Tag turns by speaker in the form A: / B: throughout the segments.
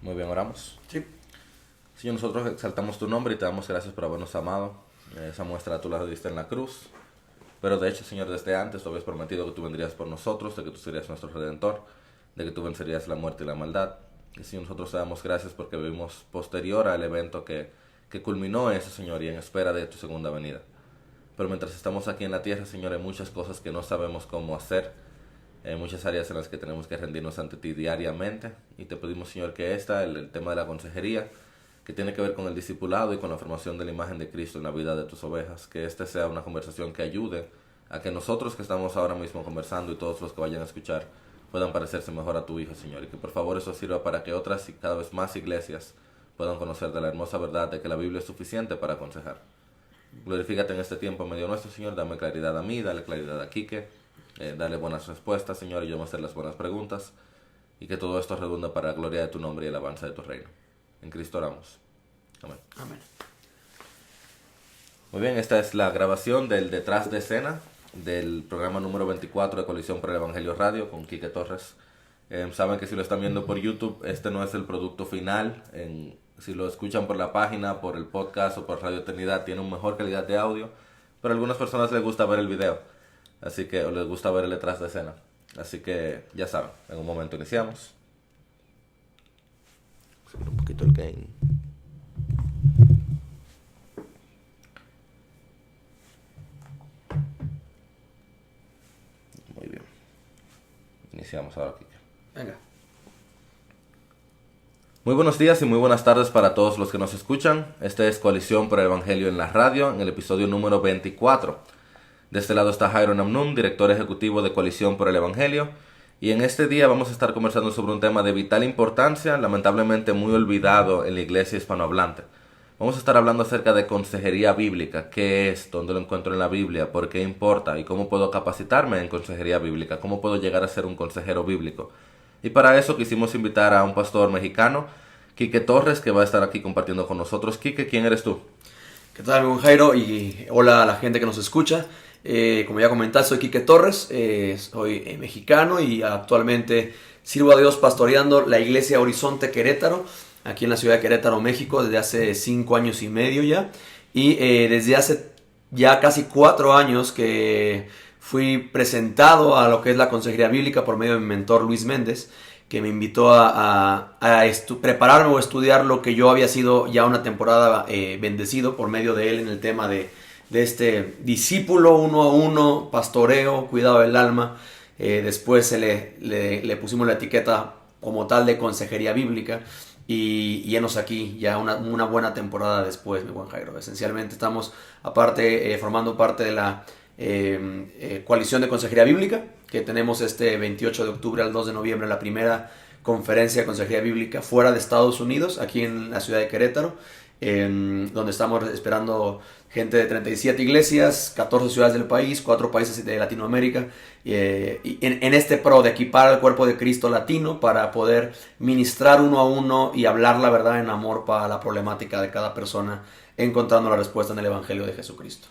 A: Muy bien, oramos.
B: Sí.
A: Señor, nosotros exaltamos tu nombre y te damos gracias por habernos amado. Esa muestra tú la diste en la cruz. Pero de hecho, Señor, desde antes tú habías prometido que tú vendrías por nosotros, de que tú serías nuestro Redentor, de que tú vencerías la muerte y la maldad. Y Señor, nosotros te damos gracias porque vivimos posterior al evento que culminó eso, Señor, y en espera de tu segunda venida. Pero mientras estamos aquí en la tierra, Señor, hay muchas cosas que no sabemos cómo hacer. Hay muchas áreas en las que tenemos que rendirnos ante ti diariamente. Y te pedimos, Señor, que el tema de la consejería, que tiene que ver con el discipulado y con la formación de la imagen de Cristo en la vida de tus ovejas, que sea una conversación que ayude a que nosotros que estamos ahora mismo conversando y todos los que vayan a escuchar puedan parecerse mejor a tu Hijo, Señor. Y que por favor eso sirva para que otras y cada vez más iglesias puedan conocer de la hermosa verdad de que la Biblia es suficiente para aconsejar. Glorifícate en este tiempo en medio nuestro, Señor. Dame claridad a mí, dale claridad a Quique. Dale buenas respuestas, Señor, y yo voy a hacer las buenas preguntas. Y que todo esto redunda para la gloria de tu nombre y el avance de tu reino. En Cristo oramos. Amén.
B: Amén.
A: Muy bien, esta es la grabación del detrás de escena del programa número 24 de Coalición por el Evangelio Radio con Quique Torres. Saben que si lo están viendo por YouTube, este no es el producto final. Si lo escuchan por la página, por el podcast o por Radio Eternidad, tiene una mejor calidad de audio. Pero a algunas personas les gusta ver el video. Así que, o les gusta ver el detrás de escena. Así que, ya saben, en un momento iniciamos. Subir un poquito el gain. Muy bien. Iniciamos ahora, Kike.
B: Venga.
A: Muy buenos días y muy buenas tardes para todos los que nos escuchan. Este es Coalición por el Evangelio en la Radio, en el episodio número 24. De este lado está Jairo Namnum, director ejecutivo de Coalición por el Evangelio, y en este día vamos a estar conversando sobre un tema de vital importancia, lamentablemente muy olvidado en la iglesia hispanohablante. Vamos a estar hablando acerca de consejería bíblica, qué es, dónde lo encuentro en la Biblia, por qué importa y cómo puedo capacitarme en consejería bíblica, cómo puedo llegar a ser un consejero bíblico. Y para eso quisimos invitar a un pastor mexicano, Quique Torres, que va a estar aquí compartiendo con nosotros. Quique, ¿quién eres tú?
B: ¿Qué tal, mi buen Jairo? Y hola a la gente que nos escucha. Como ya comentaste, soy Quique Torres, soy mexicano y actualmente sirvo a Dios pastoreando la iglesia Horizonte Querétaro, aquí en la ciudad de Querétaro, México, desde hace 5 años y medio ya. Y desde hace ya casi 4 años que fui presentado a lo que es la consejería bíblica por medio de mi mentor Luis Méndez, que me invitó a prepararme o estudiar lo que yo había sido ya una temporada bendecido por medio de él en el tema de este discípulo 1 a 1, pastoreo, cuidado del alma. Después le pusimos la etiqueta como tal de consejería bíblica y enos aquí ya una buena temporada después, mi buen Jairo. Esencialmente estamos aparte formando parte de la coalición de consejería bíblica que tenemos este 28 de octubre al 2 de noviembre, la primera conferencia de consejería bíblica fuera de Estados Unidos, aquí en la ciudad de Querétaro, donde estamos esperando gente de 37 iglesias, 14 ciudades del país, 4 países de Latinoamérica, y en este pro de equipar al cuerpo de Cristo latino para poder ministrar 1 a 1 y hablar la verdad en amor para la problemática de cada persona, encontrando la respuesta en el Evangelio de Jesucristo.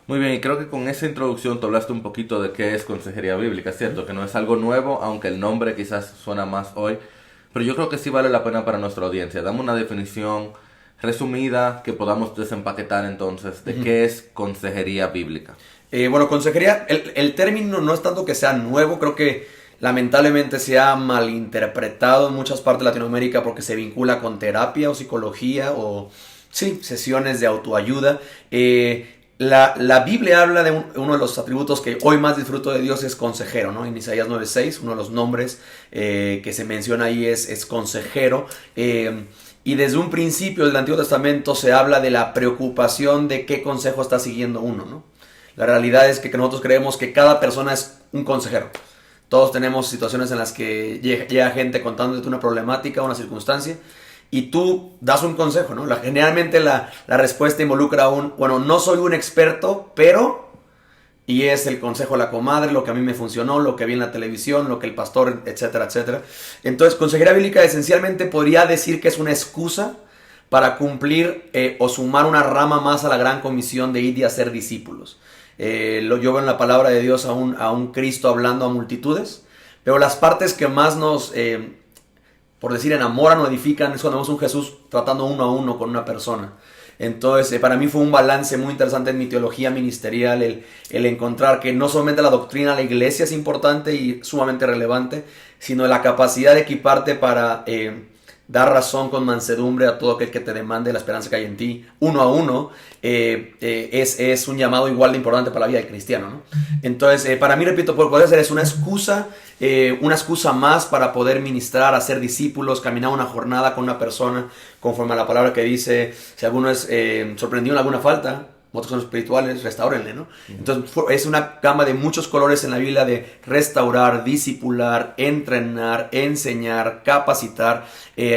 A: Muy bien, y creo que con esa introducción tú hablaste un poquito de qué es consejería bíblica, ¿cierto? Que no es algo nuevo, aunque el nombre quizás suena más hoy, pero yo creo que sí vale la pena para nuestra audiencia. Dame una definición resumida que podamos desempaquetar entonces de qué es consejería bíblica.
B: Bueno, consejería, el término no es tanto que sea nuevo, creo que lamentablemente se ha malinterpretado en muchas partes de Latinoamérica porque se vincula con terapia o psicología o, sí, sesiones de autoayuda. La Biblia habla de uno de los atributos que hoy más disfruto de Dios es consejero, ¿no? En Isaías 9:6, uno de los nombres que se menciona ahí es consejero. Y desde un principio del Antiguo Testamento se habla de la preocupación de qué consejo está siguiendo uno, ¿no? La realidad es que nosotros creemos que cada persona es un consejero. Todos tenemos situaciones en las que llega gente contándote una problemática, una circunstancia, y tú das un consejo, ¿no? Generalmente la respuesta involucra bueno, no soy un experto, pero... Y es el consejo de la comadre, lo que a mí me funcionó, lo que vi en la televisión, lo que el pastor, etcétera, etcétera. Entonces, consejería bíblica esencialmente podría decir que es una excusa para cumplir o sumar una rama más a la gran comisión de ir y hacer discípulos. Yo veo en la palabra de Dios a un Cristo hablando a multitudes, pero las partes que más nos por decir, enamoran o edifican, es cuando vemos un Jesús tratando uno a uno con una persona. Entonces, para mí fue un balance muy interesante en mi teología ministerial, el encontrar que no solamente la doctrina de la iglesia es importante y sumamente relevante, sino la capacidad de equiparte para dar razón con mansedumbre a todo aquel que te demande la esperanza que hay en ti, uno a uno, es un llamado igual de importante para la vida del cristiano, ¿no? Entonces, para mí, repito, poder ser es una excusa más para poder ministrar, hacer discípulos, caminar una jornada con una persona, conforme a la palabra que dice, si alguno es sorprendido en alguna falta, otros son espirituales, restáurenle, ¿no? Entonces es una gama de muchos colores en la Biblia de restaurar, discipular, entrenar, enseñar, capacitar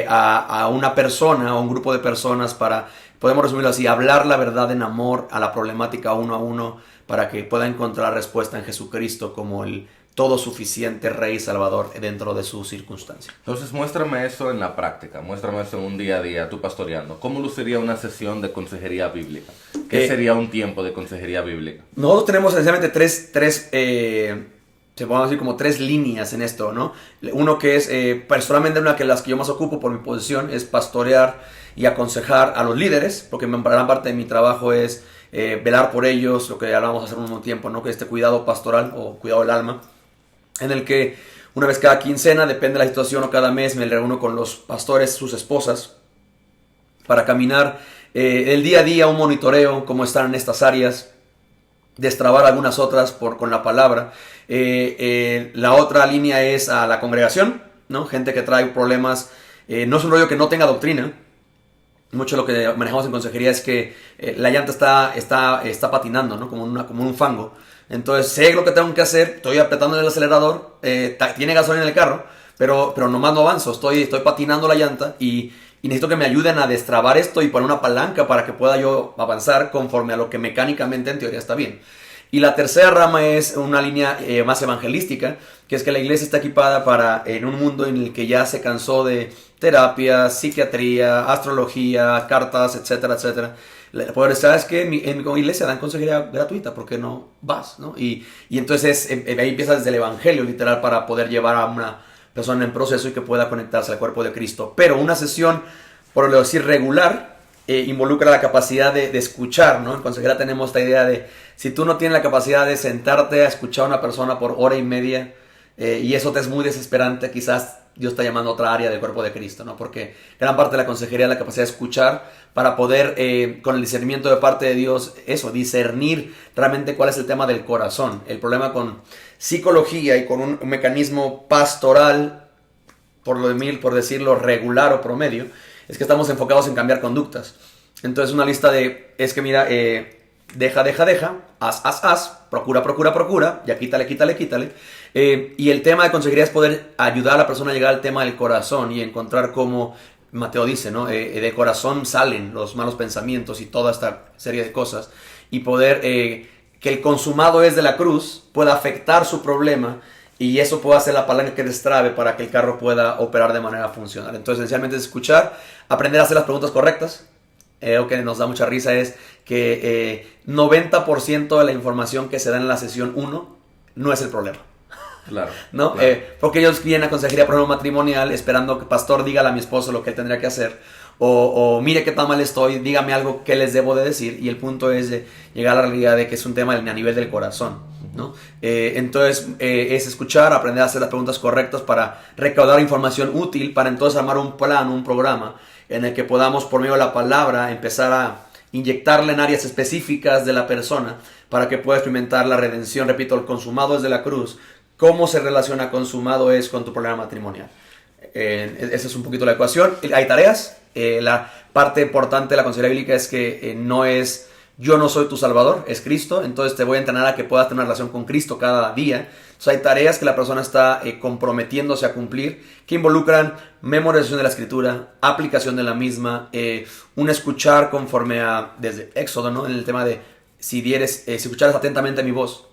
B: a una persona o un grupo de personas para, podemos resumirlo así, hablar la verdad en amor a la problemática uno a uno para que pueda encontrar respuesta en Jesucristo como el todo suficiente Rey y Salvador dentro de su circunstancia.
A: Entonces muéstrame eso en la práctica, muéstrame eso en un día a día, tú pastoreando. ¿Cómo luciría una sesión de consejería bíblica? ¿Qué sería un tiempo de consejería bíblica?
B: Nosotros tenemos esencialmente se podemos decir como tres líneas en esto, ¿no? Uno que es, personalmente una que las que yo más ocupo por mi posición, es pastorear y aconsejar a los líderes, porque gran parte de mi trabajo es velar por ellos, lo que hablábamos hace un tiempo, ¿no? Que este cuidado pastoral o cuidado del alma, en el que una vez cada quincena, depende de la situación, o cada mes, me reúno con los pastores, sus esposas, para caminar el día a día, un monitoreo, cómo están en estas áreas, destrabar algunas otras con la palabra. La otra línea es a la congregación, ¿no? Gente que trae problemas, no es un rollo que no tenga doctrina. Mucho de lo que manejamos en consejería es que la llanta está patinando, ¿no? Como un fango. Entonces sé lo que tengo que hacer, estoy apretando el acelerador, tiene gasolina en el carro, pero nomás no avanzo, estoy patinando la llanta y necesito que me ayuden a destrabar esto y poner una palanca para que pueda yo avanzar conforme a lo que mecánicamente en teoría está bien. Y la tercera rama es una línea más evangelística, que es que la iglesia está equipada para, en un mundo en el que ya se cansó de terapia, psiquiatría, astrología, cartas, etcétera, etcétera. Poder decir, ¿sabes qué? En mi iglesia dan consejería gratuita, ¿por qué no vas? ¿No? Y entonces ahí empieza desde el evangelio literal para poder llevar a una persona en proceso y que pueda conectarse al cuerpo de Cristo. Pero una sesión, por lo decir regular, involucra la capacidad de escuchar, ¿no? En consejería tenemos esta idea de, si tú no tienes la capacidad de sentarte a escuchar a una persona por hora y media, y eso te es muy desesperante, quizás Dios está llamando a otra área del cuerpo de Cristo, ¿no? Porque gran parte de la consejería es la capacidad de escuchar para poder, con el discernimiento de parte de Dios, discernir realmente cuál es el tema del corazón. El problema con psicología y con un mecanismo pastoral, por decirlo, regular o promedio, es que estamos enfocados en cambiar conductas. Entonces una lista es que mira, deja, haz, procura, ya quítale. Y el tema de consejería es poder ayudar a la persona a llegar al tema del corazón y encontrar cómo Mateo dice, ¿no? De corazón salen los malos pensamientos y toda esta serie de cosas. Y poder que el consumado es de la cruz pueda afectar su problema y eso pueda ser la palanca que destrabe para que el carro pueda operar de manera funcional. Entonces, esencialmente es escuchar, aprender a hacer las preguntas correctas. Lo que nos da mucha risa es que 90% de la información que se da en la sesión 1 no es el problema.
A: Claro,
B: ¿no?
A: Claro.
B: Porque ellos vienen a consejería por ejemplo matrimonial esperando que el pastor diga a mi esposo lo que él tendría que hacer o mire qué tan mal estoy, dígame algo que les debo de decir, y el punto es de llegar a la realidad de que es un tema a nivel del corazón, ¿no? Entonces es escuchar, aprender a hacer las preguntas correctas para recaudar información útil para entonces armar un plan, un programa en el que podamos por medio de la palabra empezar a inyectarle en áreas específicas de la persona para que pueda experimentar la redención. Repito, el consumado es de la cruz. ¿Cómo se relaciona consumado es con tu problema matrimonial? Esa es un poquito la ecuación. Hay tareas. La parte importante de la consejería bíblica es que no es yo no soy tu salvador, es Cristo. Entonces te voy a entrenar a que puedas tener una relación con Cristo cada día. Entonces hay tareas que la persona está comprometiéndose a cumplir que involucran memorización de la escritura, aplicación de la misma, un escuchar conforme a desde Éxodo, ¿no? En el tema de si escucharas atentamente mi voz.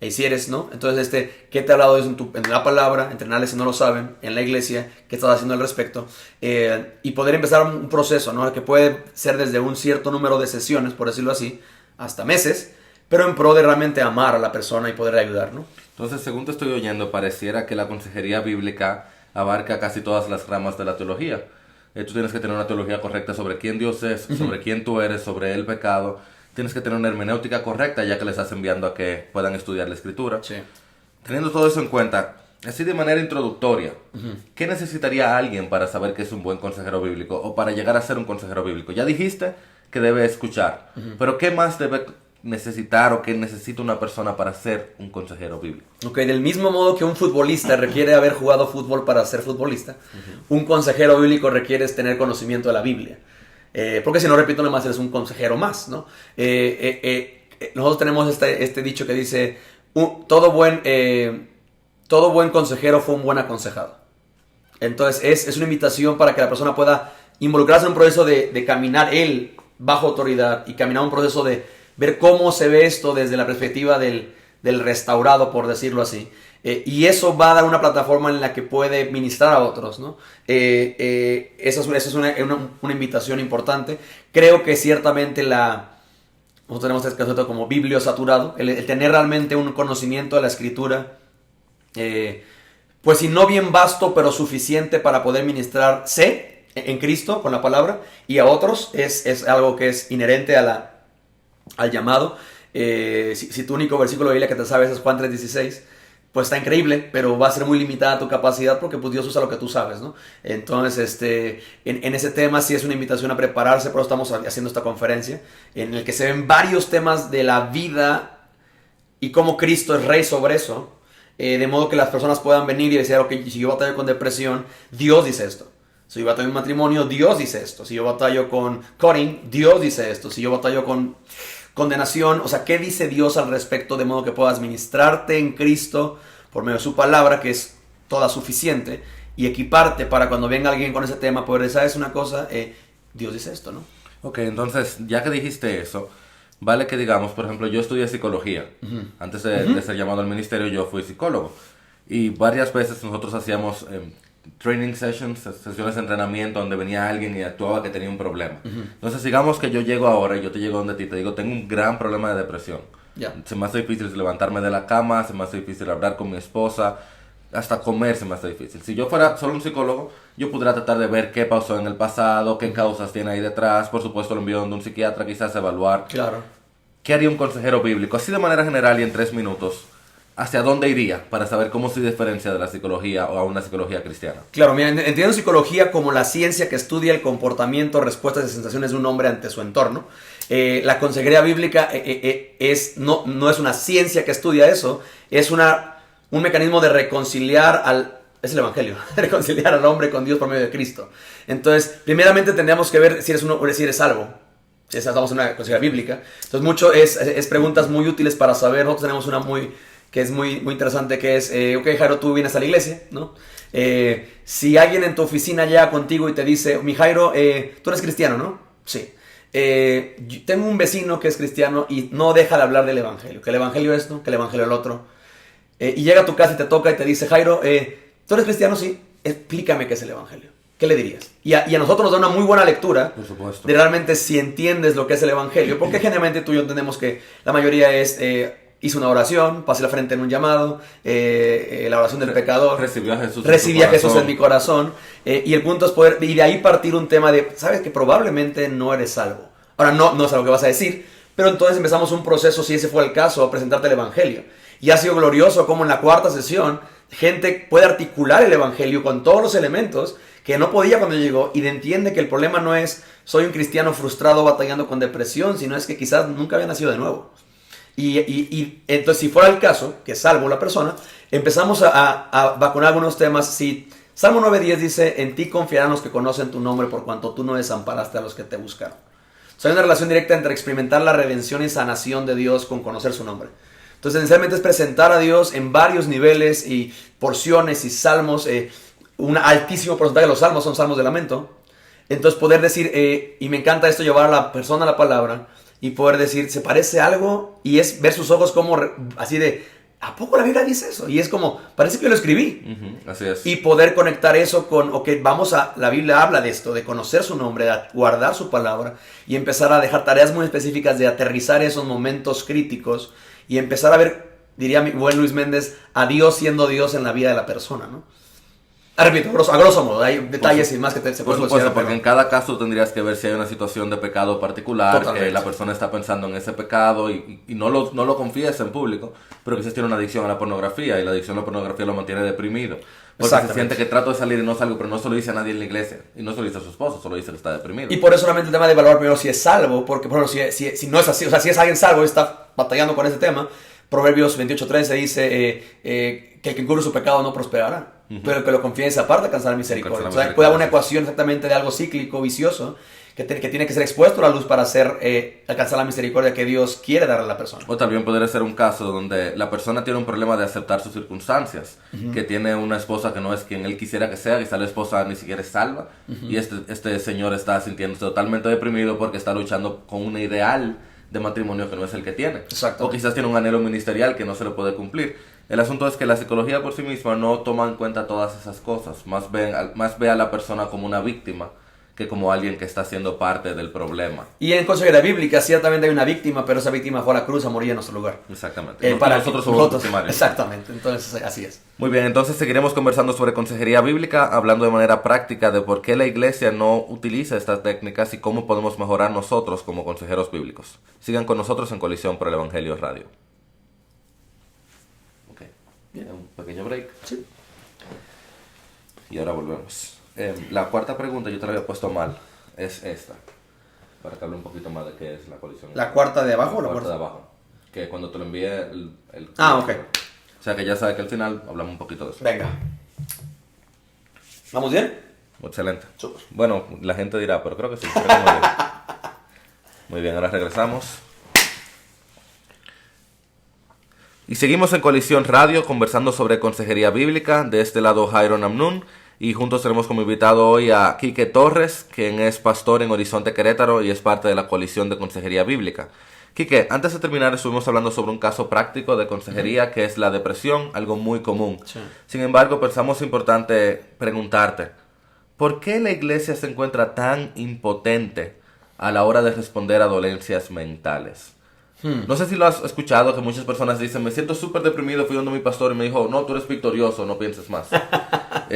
B: Y si eres, ¿no? Entonces, ¿qué te ha hablado Dios en la palabra? Entrenarles si no lo saben, en la iglesia, ¿qué estás haciendo al respecto? Y poder empezar un proceso, ¿no? Que puede ser desde un cierto número de sesiones, por decirlo así, hasta meses, pero en pro de realmente amar a la persona y poder ayudar, ¿no?
A: Entonces, según te estoy oyendo, pareciera que la consejería bíblica abarca casi todas las ramas de la teología. Tú tienes que tener una teología correcta sobre quién Dios es, sobre quién tú eres, sobre el pecado. Tienes que tener una hermenéutica correcta, ya que les estás enviando a que puedan estudiar la Escritura.
B: Sí.
A: Teniendo todo eso en cuenta, así de manera introductoria, ¿qué necesitaría alguien para saber que es un buen consejero bíblico o para llegar a ser un consejero bíblico? Ya dijiste que debe escuchar, pero ¿qué más debe necesitar o qué necesita una persona para ser un consejero bíblico?
B: Ok, del mismo modo que un futbolista requiere haber jugado fútbol para ser futbolista, un consejero bíblico requiere tener conocimiento de la Biblia. Porque si no, repito, nada más eres un consejero más, ¿no? Nosotros tenemos este dicho que dice, todo buen consejero fue un buen aconsejado. Entonces es una invitación para que la persona pueda involucrarse en un proceso de caminar él bajo autoridad y caminar un proceso de ver cómo se ve esto desde la perspectiva del restaurado, por decirlo así. Y eso va a dar una plataforma en la que puede ministrar a otros, ¿no? Esa es una invitación importante. Creo que ciertamente nosotros tenemos este concepto como bibliosaturado, el tener realmente un conocimiento de la Escritura, pues si no bien vasto, pero suficiente para poder ministrar en Cristo con la palabra y a otros, es algo que es inherente al llamado. Si tu único versículo de Biblia que te sabes es Juan 3:16, pues está increíble, pero va a ser muy limitada tu capacidad porque pues Dios usa lo que tú sabes, ¿no? Entonces, en ese tema sí es una invitación a prepararse, por eso estamos haciendo esta conferencia, en el que se ven varios temas de la vida y cómo Cristo es rey sobre eso, de modo que las personas puedan venir y decir, ok, si yo batallo con depresión, Dios dice esto. Si yo batallo en matrimonio, Dios dice esto. Si yo batallo con cutting, Dios dice esto. Si yo batallo con condenación, o sea, ¿qué dice Dios al respecto? De modo que puedas ministrarte en Cristo por medio de su palabra, que es toda suficiente, y equiparte para cuando venga alguien con ese tema, poder decir, ¿sabes una cosa? Dios dice esto, ¿no?
A: Ok, entonces, ya que dijiste eso, vale que digamos, por ejemplo, yo estudié psicología. Antes de ser llamado al ministerio, yo fui psicólogo. Y varias veces nosotros hacíamos training sessions, sesiones de entrenamiento donde venía alguien y actuaba que tenía un problema. Entonces, digamos que yo llego ahora y yo te llego donde ti, te digo, tengo un gran problema de depresión. Se me hace difícil levantarme de la cama, se me hace difícil hablar con mi esposa, hasta comer se me hace difícil. Si yo fuera solo un psicólogo, yo podría tratar de ver qué pasó en el pasado, qué causas tiene ahí detrás, por supuesto lo envío donde un psiquiatra, quizás evaluar.
B: Claro.
A: ¿Qué haría un consejero bíblico? Así de manera general y en 3 minutos. ¿Hacia dónde iría para saber cómo se diferencia de la psicología o a una psicología cristiana?
B: Claro, mira, entiendo psicología como la ciencia que estudia el comportamiento, respuestas y sensaciones de un hombre ante su entorno. La consejería bíblica no es una ciencia que estudia eso, es un mecanismo de reconciliar es el evangelio, reconciliar al hombre con Dios por medio de Cristo. Entonces, primeramente tendríamos que ver si eres salvo. Estamos en una consejería bíblica. Entonces, mucho es preguntas muy útiles para saber. Nosotros tenemos una que es muy, muy interesante, que es, ok, Jairo, tú vienes a la iglesia, ¿no? Si alguien en tu oficina llega contigo y te dice, mi Jairo, tú eres cristiano, ¿no? Sí. Tengo un vecino que es cristiano y no deja de hablar del evangelio, que el evangelio es esto, que el evangelio es el otro. Y llega a tu casa y te toca y te dice, Jairo, ¿tú eres cristiano? Sí. Explícame qué es el evangelio. ¿Qué le dirías? Y a nosotros nos da una muy buena lectura de realmente si entiendes lo que es el evangelio, porque generalmente tú y yo entendemos que la mayoría hice una oración, pasé la frente en un llamado, la oración del pecador,
A: recibí
B: a Jesús en mi corazón, y el punto es poder, y de ahí partir un tema de, sabes que probablemente no eres salvo. Ahora, no es algo que vas a decir, pero entonces empezamos un proceso, si ese fue el caso, a presentarte el evangelio. Y ha sido glorioso como en la 4ª sesión, gente puede articular el evangelio con todos los elementos que no podía cuando llegó, y entiende que el problema no es, soy un cristiano frustrado batallando con depresión, sino es que quizás nunca había nacido de nuevo. Y entonces, si fuera el caso, que salvo la persona, empezamos a vacunar algunos temas. Si Salmo 9:10 dice, en ti confiarán los que conocen tu nombre por cuanto tú no desamparaste a los que te buscaron. O sea, hay una relación directa entre experimentar la redención y sanación de Dios con conocer su nombre. Entonces, esencialmente es presentar a Dios en varios niveles y porciones y salmos. Un altísimo porcentaje de los salmos son salmos de lamento. Entonces, poder decir, y me encanta esto, llevar a la persona a la palabra y poder decir, ¿se parece algo? Y es ver sus ojos como así de, ¿a poco la Biblia dice eso? Y es como, parece que yo lo escribí.
A: Así es.
B: Y poder conectar eso con, ok, la Biblia habla de esto, de conocer su nombre, de guardar su palabra y empezar a dejar tareas muy específicas de aterrizar esos momentos críticos y empezar a ver, diría mi buen Luis Méndez, a Dios siendo Dios en la vida de la persona, ¿no? Repito, a grosso modo, hay detalles y más que se
A: Por
B: pueden
A: supuesto,
B: considerar,
A: porque
B: pero-
A: en cada caso tendrías que ver si hay una situación de pecado particular,
B: Totalmente.
A: que la persona está pensando en ese pecado y no lo confiesa en público, pero quizás tiene una adicción a la pornografía y la adicción a la pornografía lo mantiene deprimido. Porque se
B: Exactamente.
A: siente que trato de salir y no salgo, pero no se lo dice a nadie en la iglesia. Y no se lo dice a su esposo, solo dice que está deprimido.
B: Y por eso solamente el tema de evaluar primero si es salvo, porque por ejemplo, si no es así, o sea, si es alguien salvo y está batallando con ese tema, Proverbios 28:13 dice que el que encubre su pecado no prosperará, pero el que lo confiesa aparte alcanzará misericordia.
A: Alcanzará
B: O sea,
A: misericordia,
B: puede haber una
A: sí.
B: ecuación exactamente de algo cíclico, vicioso, que tiene que ser expuesto a la luz para alcanzar la misericordia que Dios quiere darle a la persona.
A: O también podría ser un caso donde la persona tiene un problema de aceptar sus circunstancias, que tiene una esposa que no es quien él quisiera que sea, quizá la esposa ni siquiera es salva, y este señor está sintiéndose totalmente deprimido porque está luchando con un ideal de matrimonio que no es el que tiene.
B: Exacto.
A: O quizás tiene un anhelo ministerial que no se le puede cumplir. El asunto es que la psicología por sí misma no toma en cuenta todas esas cosas, más ve a la persona como una víctima que como alguien que está siendo parte del problema.
B: Y en consejería bíblica ciertamente hay una víctima, pero esa víctima fue a la cruz a morir en nuestro lugar.
A: Exactamente.
B: Para
A: nosotros
B: que
A: somos
B: nosotros-
A: victimarios.
B: Exactamente, entonces así es.
A: Muy bien, entonces seguiremos conversando sobre consejería bíblica, hablando de manera práctica de por qué la iglesia no utiliza estas técnicas y cómo podemos mejorar nosotros como consejeros bíblicos. Sigan con nosotros en Colisión por el Evangelio Radio. Ok, bien, un pequeño break.
B: Sí.
A: Y ahora volvemos. La cuarta pregunta, yo te la había puesto mal, es esta. Para que hable un poquito más de qué es la colisión.
B: ¿La cuarta de abajo o
A: La
B: la
A: cuarta de
B: cuarta?
A: abajo. Que cuando te lo envíe el...
B: Ah, ok.
A: O sea que ya sabes que al final hablamos un poquito de eso.
B: Venga. ¿Vamos bien?
A: Excelente.
B: Súper.
A: Bueno, la gente dirá, pero creo que sí. Creo que muy bien. Muy bien, ahora regresamos. Y seguimos en Colisión Radio conversando sobre consejería bíblica. De este lado, Jairo Amnun. Y juntos tenemos como invitado hoy a Quique Torres, quien es pastor en Horizonte Querétaro y es parte de la coalición de consejería bíblica. Quique, antes de terminar estuvimos hablando sobre un caso práctico de consejería que es la depresión, algo muy común.
B: Sí.
A: Sin embargo, pensamos importante preguntarte, ¿por qué la iglesia se encuentra tan impotente a la hora de responder a dolencias mentales? No sé si lo has escuchado, que muchas personas dicen, me siento súper deprimido, fui donde mi pastor y me dijo, no, tú eres victorioso, no pienses más.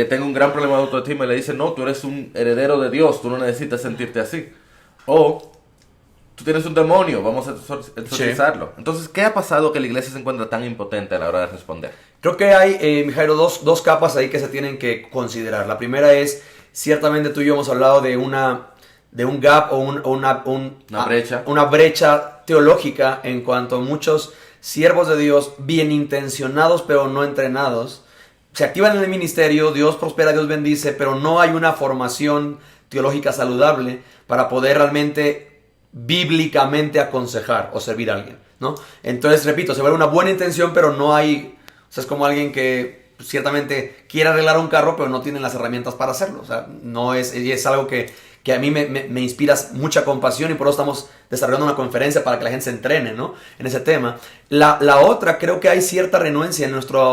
A: Tengo un gran problema de autoestima y le dice, no, tú eres un heredero de Dios, tú no necesitas sentirte así. O, tú tienes un demonio, vamos a exorcizarlo. Entonces, ¿qué ha pasado que la iglesia se encuentra tan impotente a la hora de responder?
B: Creo que hay, Jairo, dos capas ahí que se tienen que considerar. La primera es, ciertamente tú y yo hemos hablado de un gap o
A: Una brecha.
B: una brecha teológica en cuanto a muchos siervos de Dios bien intencionados pero no entrenados se activan en el ministerio, Dios prospera, Dios bendice, pero no hay una formación teológica saludable para poder realmente bíblicamente aconsejar o servir a alguien, ¿no? Entonces, repito, se ve una buena intención, pero no hay, o sea, es como alguien que ciertamente quiere arreglar un carro, pero no tiene las herramientas para hacerlo, o sea, no es algo que a mí me inspira mucha compasión y por eso estamos desarrollando una conferencia para que la gente se entrene, ¿no?, en ese tema. La otra, creo que hay cierta renuencia en nuestra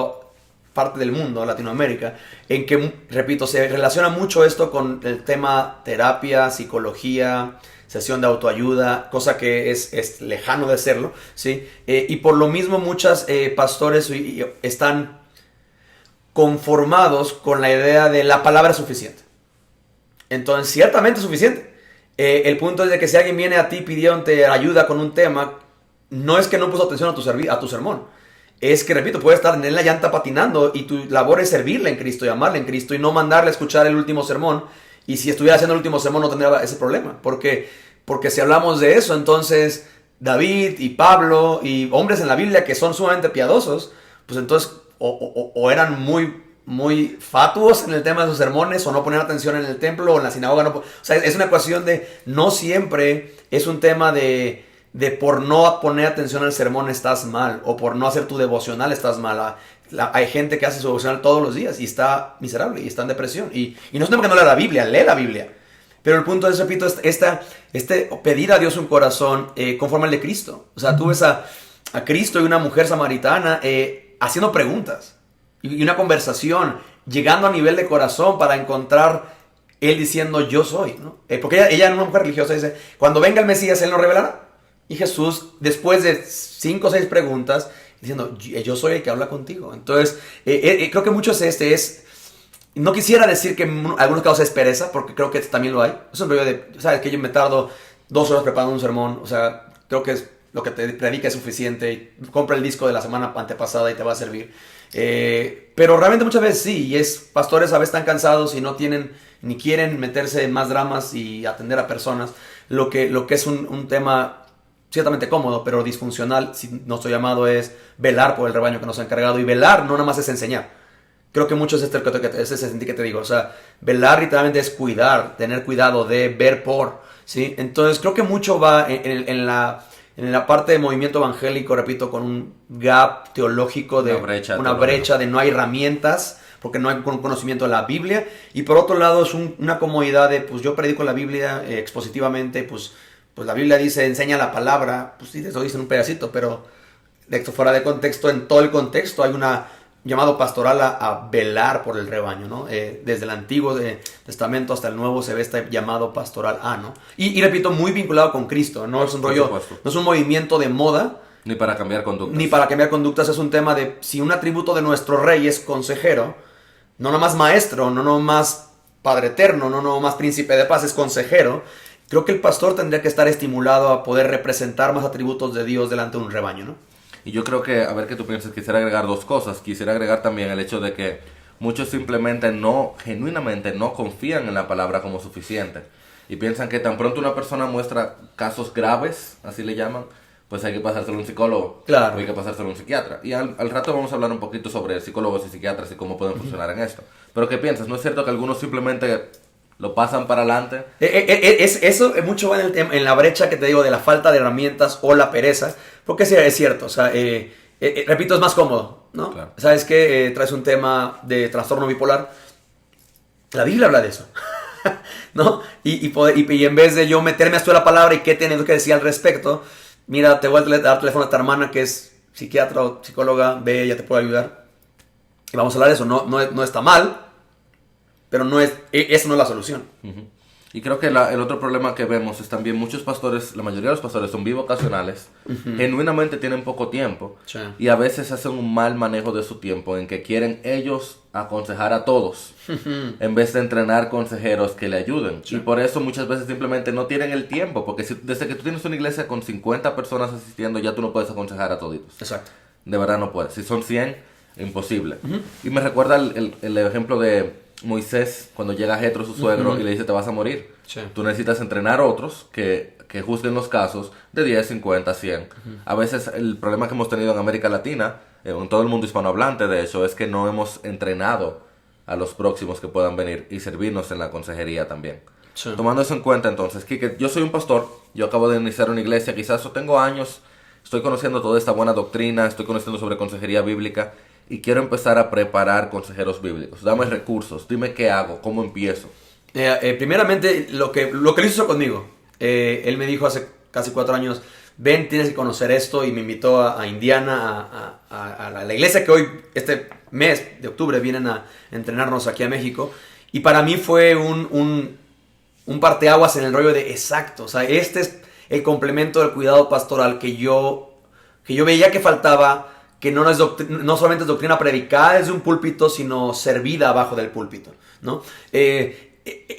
B: parte del mundo, Latinoamérica, en que, repito, se relaciona mucho esto con el tema terapia, psicología, sesión de autoayuda, cosa que es lejano de serlo, ¿sí? Y por lo mismo muchos pastores están conformados con la idea de la palabra es suficiente. Entonces, ciertamente es suficiente. El punto es de que si alguien viene a ti pidiéndote ayuda con un tema, no es que no puso atención a tu sermón. Es que, repito, puede estar en la llanta patinando y tu labor es servirle en Cristo y amarle en Cristo y no mandarle a escuchar el último sermón. Y si estuviera haciendo el último sermón no tendría ese problema. Porque si hablamos de eso, entonces David y Pablo y hombres en la Biblia que son sumamente piadosos, pues entonces o eran muy fatuos en el tema de sus sermones o no ponían atención en el templo o en la sinagoga. O sea, es una ecuación de no siempre es un tema de por no poner atención al sermón estás mal o por no hacer tu devocional estás mal. Hay gente que hace su devocional todos los días y está miserable y está en depresión. Y no es un tema que no lea la Biblia, lee la Biblia. Pero el punto es, repito, pedir a Dios un corazón conforme al de Cristo. O sea, tú ves a Cristo y una mujer samaritana haciendo preguntas y una conversación, llegando a nivel de corazón para encontrar él diciendo yo soy, ¿no? Porque ella es una mujer religiosa, dice, cuando venga el Mesías, él nos revelará. Y Jesús, después de 5 o 6 preguntas, diciendo, yo soy el que habla contigo. Entonces, creo que mucho es no quisiera decir que en algunos casos es pereza, porque creo que también lo hay. Es un rollo de, ¿sabes? Que yo me tardo 2 horas preparando un sermón. O sea, creo que lo que te predica es suficiente. Compra el disco de la semana antepasada y te va a servir. Pero realmente muchas veces sí. Y pastores a veces están cansados y no tienen, ni quieren meterse en más dramas y atender a personas. Lo que es un tema ciertamente cómodo, pero disfuncional, si nuestro llamado es velar por el rebaño que nos ha encargado. Y velar no nada más es enseñar. Creo que mucho es ese sentido que te digo. O sea, velar literalmente es cuidar, tener cuidado de ver por, ¿sí? Entonces creo que mucho va en la parte de movimiento evangélico, repito, con un gap teológico de una brecha de no hay herramientas, porque no hay conocimiento de la Biblia. Y por otro lado es una comodidad de, pues yo predico la Biblia expositivamente, pues la Biblia dice, enseña la palabra, pues sí, eso dice en un pedacito, pero de esto fuera de contexto, en todo el contexto hay una llamado pastoral a velar por el rebaño, ¿no? Desde el Antiguo Testamento hasta el Nuevo se ve este llamado pastoral ¿no? Y repito, muy vinculado con Cristo, no es un rollo, no es un movimiento de moda.
A: Ni para cambiar conductas.
B: Ni para cambiar conductas, es un tema de si un atributo de nuestro rey es consejero, no nomás maestro, no nomás padre eterno, no nomás príncipe de paz, es consejero. Creo que el pastor tendría que estar estimulado a poder representar más atributos de Dios delante de un rebaño, ¿no?
A: Y yo creo que, a ver qué tú piensas, quisiera agregar 2 cosas. Quisiera agregar también el hecho de que muchos simplemente genuinamente no confían en la palabra como suficiente. Y piensan que tan pronto una persona muestra casos graves, así le llaman, pues hay que pasárselo a un psicólogo.
B: Claro.
A: O hay que pasárselo a un psiquiatra. Y al rato vamos a hablar un poquito sobre psicólogos y psiquiatras y cómo pueden funcionar en esto. Pero ¿qué piensas? ¿No es cierto que algunos simplemente lo pasan para adelante?
B: Eso mucho va en la brecha que te digo de la falta de herramientas o la pereza. Porque sí, es cierto, o sea, repito, es más cómodo, ¿no? Claro. ¿Sabes qué? Traes un tema de trastorno bipolar. La Biblia habla de eso, ¿no? Y en vez de yo meterme a estudiar la palabra y qué teniendo que decir al respecto, mira, te voy a dar teléfono a tu hermana que es psiquiatra o psicóloga, ve, ella te puede ayudar. Y vamos a hablar de eso, no está mal, pero eso no es la solución.
A: Uh-huh. Y creo que el otro problema que vemos es también muchos pastores, la mayoría de los pastores son bivocacionales, genuinamente tienen poco tiempo y a veces hacen un mal manejo de su tiempo en que quieren ellos aconsejar a todos en vez de entrenar consejeros que le ayuden. Y por eso muchas veces simplemente no tienen el tiempo, porque desde que tú tienes una iglesia con 50 personas asistiendo ya tú no puedes aconsejar a toditos.
B: Exacto.
A: De verdad no puedes. Si son 100, imposible. Y me recuerda el ejemplo de Moisés cuando llega Jetro, su suegro, y le dice te vas a morir. Sí. Tú necesitas entrenar a otros que juzguen los casos de 10, 50, 100. A veces el problema que hemos tenido en América Latina, en todo el mundo hispanohablante de hecho, es que no hemos entrenado a los próximos que puedan venir y servirnos en la consejería también. Sí. Tomando eso en cuenta entonces, Kike, yo soy un pastor, yo acabo de iniciar una iglesia, quizás tengo años, estoy conociendo toda esta buena doctrina, estoy conociendo sobre consejería bíblica y quiero empezar a preparar consejeros bíblicos. Dame recursos, dime qué hago, cómo empiezo.
B: Primeramente, lo que él hizo conmigo, él me dijo hace casi 4 años, ven, tienes que conocer esto, y me invitó a Indiana, a la iglesia que hoy, este mes de octubre, vienen a entrenarnos aquí a México, y para mí fue un parteaguas en el rollo de exacto, o sea, este es el complemento del cuidado pastoral que yo veía que faltaba, que no solamente es doctrina predicada desde un púlpito, sino servida abajo del púlpito, ¿no?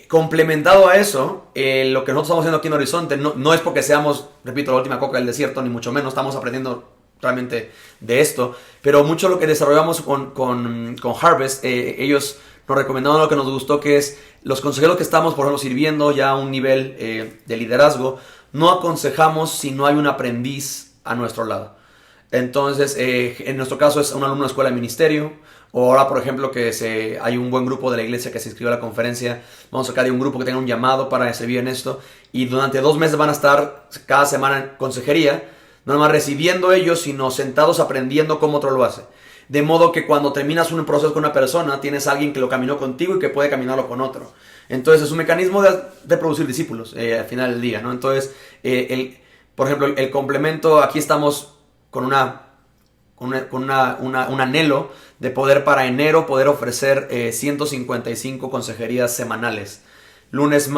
B: Complementado a eso, lo que nosotros estamos haciendo aquí en Horizonte no es porque seamos, repito, la última coca del desierto, ni mucho menos, estamos aprendiendo realmente de esto, pero mucho lo que desarrollamos con Harvest, ellos nos recomendaron lo que nos gustó, que es los consejeros que estamos, por ejemplo, sirviendo ya a un nivel de liderazgo, no aconsejamos si no hay un aprendiz a nuestro lado. Entonces, en nuestro caso es un alumno de escuela de ministerio, o ahora, por ejemplo, que hay un buen grupo de la iglesia que se inscribió a la conferencia, vamos a sacar de un grupo que tenga un llamado para servir en esto, y durante 2 meses van a estar cada semana en consejería, no nada más recibiendo ellos, sino sentados aprendiendo cómo otro lo hace. De modo que cuando terminas un proceso con una persona, tienes a alguien que lo caminó contigo y que puede caminarlo con otro. Entonces, es un mecanismo de producir discípulos al final del día, ¿no? Entonces, por ejemplo, el complemento, aquí estamos con un anhelo de poder para enero poder ofrecer 155 consejerías semanales. Lunes,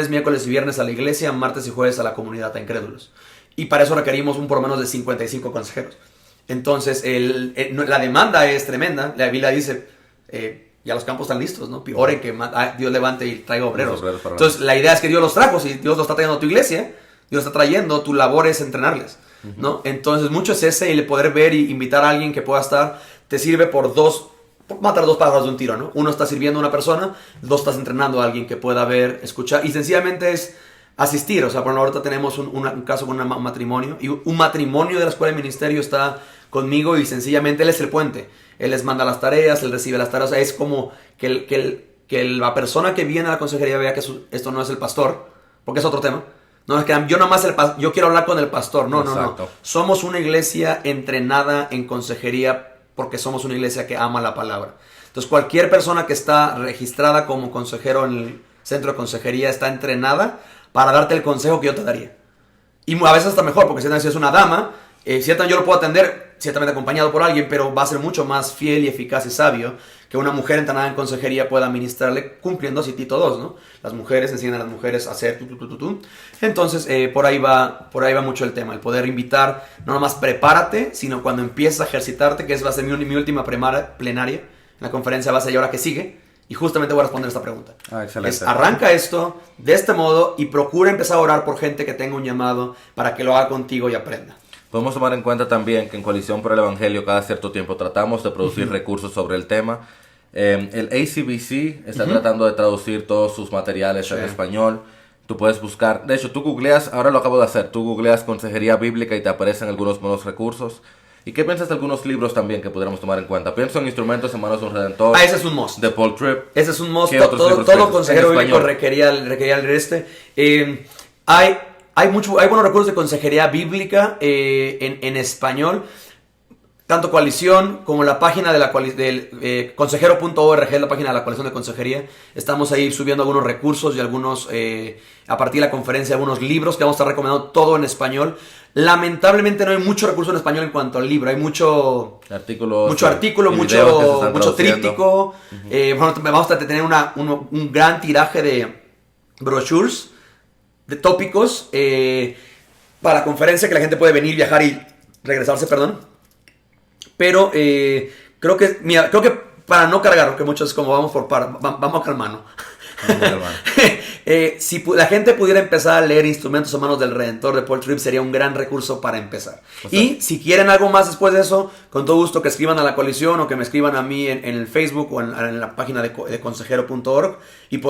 B: miércoles y viernes a la iglesia, martes y jueves a la comunidad a incrédulos. Y para eso requerimos por lo menos de 55 consejeros. Entonces, la demanda es tremenda. La Biblia dice, ya los campos están listos, ¿no? Oren que Dios levante y traiga obreros.
A: Para
B: Entonces, la idea es que Dios los trajo. Si Dios los está trayendo a tu iglesia, Dios está trayendo, tu labor es entrenarles, ¿no? Entonces, mucho es ese, y el poder ver y invitar a alguien que pueda estar, te sirve por matar dos pájaros de un tiro, ¿no? Uno está sirviendo a una persona, dos estás entrenando a alguien que pueda ver, escuchar, y sencillamente es asistir. O sea, por ejemplo, ahorita tenemos un caso con un matrimonio, y un matrimonio de la escuela de ministerio está conmigo, y sencillamente él es el puente. Él les manda las tareas, él recibe las tareas. O sea, es como que la persona que viene a la consejería vea que esto no es el pastor, porque es otro tema. No es que yo quiero hablar con el pastor. No. Somos una iglesia entrenada en consejería porque somos una iglesia que ama la palabra. Entonces, cualquier persona que está registrada como consejero en el centro de consejería está entrenada para darte el consejo que yo te daría. Y a veces hasta mejor, porque si es una dama, ciertamente yo lo puedo atender, ciertamente acompañado por alguien, pero va a ser mucho más fiel y eficaz y sabio que una mujer entrenada en consejería pueda administrarle cumpliendo así Tito 2, ¿no? Las mujeres enseñan a las mujeres a hacer tu. Entonces, por ahí va mucho el tema, el poder invitar, no nomás prepárate, sino cuando empiezas a ejercitarte, que va a ser mi última plenaria, en la conferencia va a ser ¿y ahora qué sigue? Y justamente voy a responder esta pregunta.
A: Excelente.
B: Arranca esto de este modo y procura empezar a orar por gente que tenga un llamado para que lo haga contigo y aprenda.
A: Podemos tomar en cuenta también que en Coalición por el Evangelio cada cierto tiempo tratamos de producir recursos sobre el tema. El ACBC está tratando de traducir todos sus materiales en español. Tú puedes buscar, de hecho tú googleas, ahora lo acabo de hacer, tú googleas consejería bíblica y te aparecen algunos buenos recursos. ¿Y qué piensas de algunos libros también que pudiéramos tomar en cuenta? Pienso en Instrumentos en Manos de un Redentor.
B: Ese es un must.
A: De Paul Tripp.
B: Ese es un must.
A: Todo
B: consejero bíblico requería leer este. Hay buenos recursos de consejería bíblica en español. Tanto Coalición como la página del consejero.org, es la página de la Coalición de Consejería. Estamos ahí subiendo algunos recursos y algunos, a partir de la conferencia, algunos libros que vamos a estar recomendando todo en español. Lamentablemente no hay mucho recurso en español en cuanto al libro. Hay mucho artículo, mucho tríptico. Vamos a tener un gran tiraje de brochures, de tópicos, para la conferencia, que la gente puede venir, viajar y regresarse, Pero creo que para no cargar, porque muchos como vamos a calmarnos. Si la gente pudiera empezar a leer Instrumentos en Manos del Redentor de Paul Tripp, sería un gran recurso para empezar. Y si quieren algo más después de eso, con todo gusto que escriban a la Coalición o que me escriban a mí en el Facebook o en la página de consejero.org y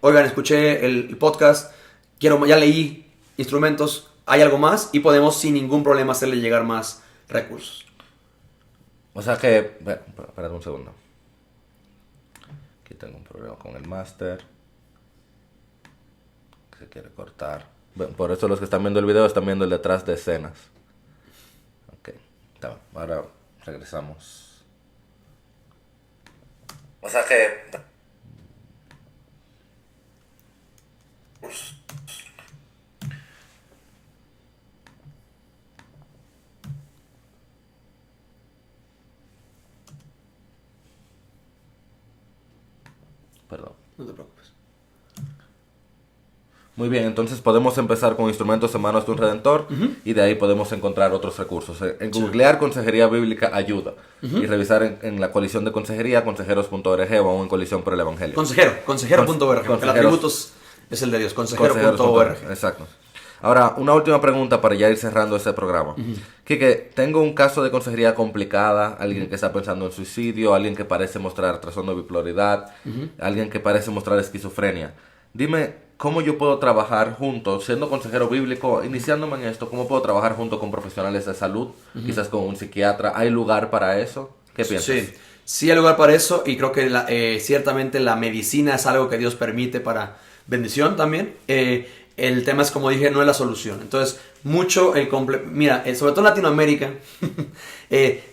B: oigan, escuché el podcast, ya leí Instrumentos, hay algo más, y podemos sin ningún problema hacerle llegar más recursos.
A: O sea que, espérate un segundo. Aquí tengo un problema con el máster. Que se quiere cortar. Bueno, por eso los que están viendo el video están viendo el detrás de escenas. Ok, ahora regresamos. O sea que... Perdón.
B: No te preocupes.
A: Muy bien, entonces podemos empezar con Instrumentos en Manos de un Redentor, y de ahí podemos encontrar otros recursos. En googlear consejería bíblica ayuda, y revisar en la Coalición de Consejería, consejeros.org, o aún en Coalición por el Evangelio.
B: Consejero.org, porque el atributo es el de Dios, consejero.org.
A: Exacto. Ahora, una última pregunta para ya ir cerrando este programa. Que tengo un caso de consejería complicada, alguien que está pensando en suicidio, alguien que parece mostrar trastorno de bipolaridad, alguien que parece mostrar esquizofrenia. Dime, ¿cómo yo puedo trabajar junto, siendo consejero bíblico, iniciándome en esto, cómo puedo trabajar junto con profesionales de salud, quizás con un psiquiatra? ¿Hay lugar para eso? ¿Qué piensas?
B: Sí hay lugar para eso, y creo que ciertamente la medicina es algo que Dios permite para bendición también. El tema es, como dije, no es la solución. Entonces, mira, sobre todo en Latinoamérica,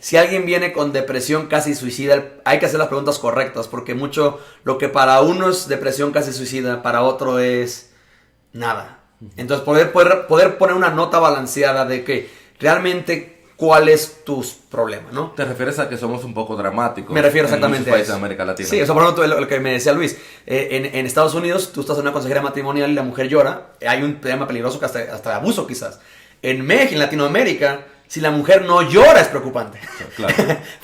B: si alguien viene con depresión casi suicida, hay que hacer las preguntas correctas, porque mucho lo que para uno es depresión casi suicida, para otro es nada. Entonces, poder poner una nota balanceada de que realmente cuál es tu problema, ¿no?
A: ¿Te refieres a que somos un poco dramáticos?
B: Me refiero exactamente
A: en muchos países de América Latina.
B: Sí, eso por ejemplo lo que me decía Luis. En Estados Unidos, tú estás en una consejería matrimonial y la mujer llora. Hay un tema peligroso que hasta abuso quizás. En México, en Latinoamérica, Si la mujer no llora es preocupante.
A: Claro.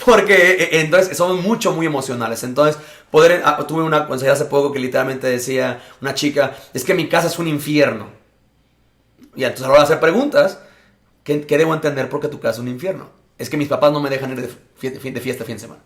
B: Porque entonces somos muy emocionales. Entonces, tuve una consejera hace poco que literalmente decía, una chica, es que mi casa es un infierno. Y entonces a la hora de hacer preguntas, ¿qué debo entender por qué tu casa es un infierno? Es que mis papás no me dejan ir de fiesta fin de semana.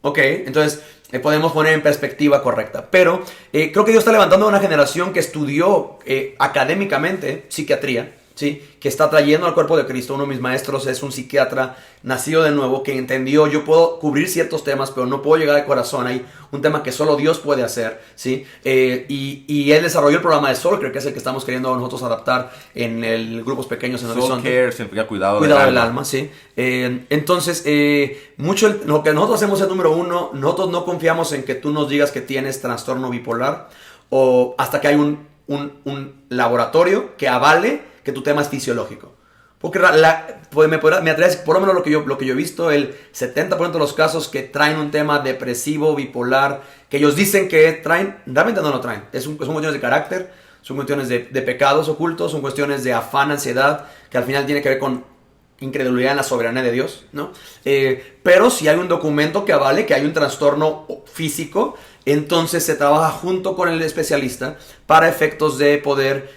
B: Ok, entonces podemos poner en perspectiva correcta. Pero creo que Dios está levantando a una generación que estudió académicamente psiquiatría, ¿sí? Que está trayendo al cuerpo de Cristo. Uno de mis maestros es un psiquiatra nacido de nuevo que entendió, yo puedo cubrir ciertos temas, pero no puedo llegar al corazón. Hay un tema que solo Dios puede hacer, ¿sí? Y él desarrolló el programa de Soul Care, que es el que estamos queriendo nosotros adaptar en grupos pequeños en
A: Soul Care significa cuidado
B: del
A: alma.
B: alma, sí. Entonces, lo que nosotros hacemos es número uno, nosotros no confiamos en que tú nos digas que tienes trastorno bipolar o hasta que hay un laboratorio que avale que tu tema es fisiológico. Porque me atrevo a decir, por lo menos lo que yo he visto, el 70% de los casos que traen un tema depresivo, bipolar, que ellos dicen que traen, realmente no lo traen. Son cuestiones de carácter, son cuestiones de pecados ocultos, son cuestiones de afán, ansiedad, que al final tiene que ver con incredulidad en la soberanía de Dios, ¿no? Pero si hay un documento que avale que hay un trastorno físico, entonces se trabaja junto con el especialista para efectos de poder...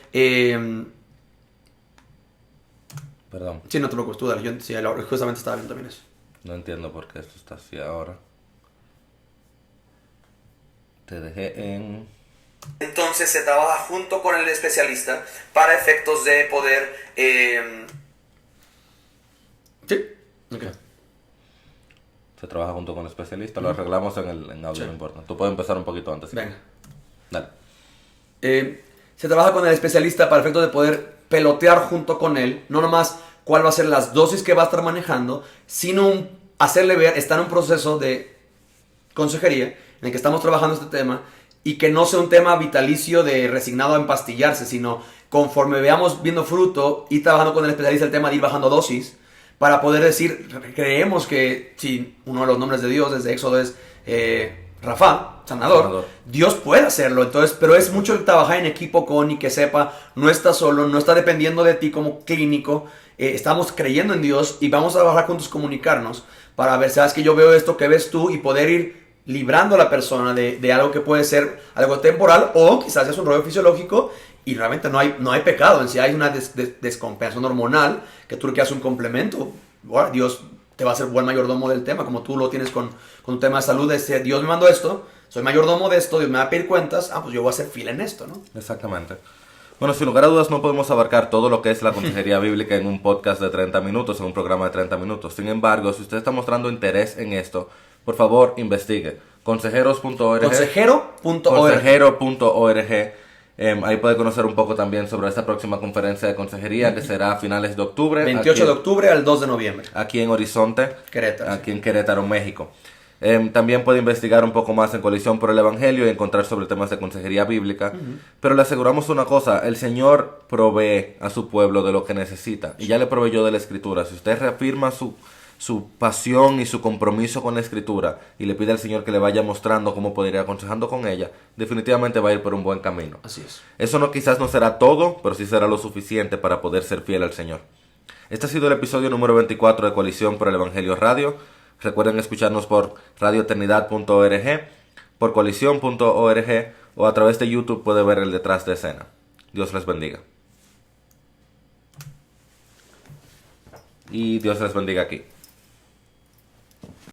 A: Perdón.
B: Sí, no te preocupes, tú dale. Yo justamente estaba viendo también eso.
A: No entiendo por qué esto está así ahora. Te dejé en...
B: Entonces se trabaja junto con el especialista para efectos de poder... Sí. Okay.
A: Se trabaja junto con el especialista, lo arreglamos en audio, sí. No importa. Tú puedes empezar un poquito antes.
B: Venga.
A: Dale.
B: Se trabaja con el especialista para efectos de poder pelotear junto con él, no nomás cuál va a ser las dosis que va a estar manejando, sino hacerle ver, está en un proceso de consejería en el que estamos trabajando este tema y que no sea un tema vitalicio de resignado a empastillarse, sino conforme veamos viendo fruto y trabajando con el especialista el tema de ir bajando dosis para poder decir, creemos que si uno de los nombres de Dios desde Éxodo es Rafa, sanador, Dios puede hacerlo. Entonces, pero es mucho el trabajar en equipo con y que sepa, no está solo, no está dependiendo de ti como clínico, estamos creyendo en Dios y vamos a trabajar juntos, comunicarnos para ver, sabes que yo veo esto, que ves tú y poder ir librando a la persona de algo que puede ser algo temporal o quizás es un rollo fisiológico y realmente no hay pecado en sí, hay una descompensación hormonal que tú le quieras un complemento. Bueno, Dios te va a ser buen mayordomo del tema, como tú lo tienes con un tema de salud. Dios me mandó esto, soy mayordomo de esto, Dios me va a pedir cuentas, pues yo voy a hacer fila en esto, ¿no?
A: Exactamente. Bueno, sin lugar a dudas no podemos abarcar todo lo que es la consejería bíblica en un podcast de 30 minutos, en un programa de 30 minutos. Sin embargo, si usted está mostrando interés en esto, por favor, investigue. Consejeros.org. Consejero.org. Ahí puede conocer un poco también sobre esta próxima conferencia de consejería que será a finales de octubre.
B: 28 de octubre al 2 de noviembre.
A: Aquí en Horizonte,
B: Querétaro.
A: Aquí en Querétaro, México. También puede investigar un poco más en Coalición por el Evangelio y encontrar sobre temas de consejería bíblica. Pero le aseguramos una cosa, el Señor provee a su pueblo de lo que necesita. Y ya le proveyó de la Escritura. Si usted reafirma su pasión y su compromiso con la Escritura y le pide al Señor que le vaya mostrando cómo poder ir aconsejando con ella, definitivamente va a ir por un buen camino.
B: Así es.
A: Eso quizás no será todo, pero sí será lo suficiente para poder ser fiel al Señor. Este ha sido el episodio número 24 de Coalición por el Evangelio Radio. Recuerden escucharnos por radioeternidad.org, por coalición.org o a través de YouTube puede ver el detrás de escena. Dios les bendiga. Y Dios les bendiga aquí.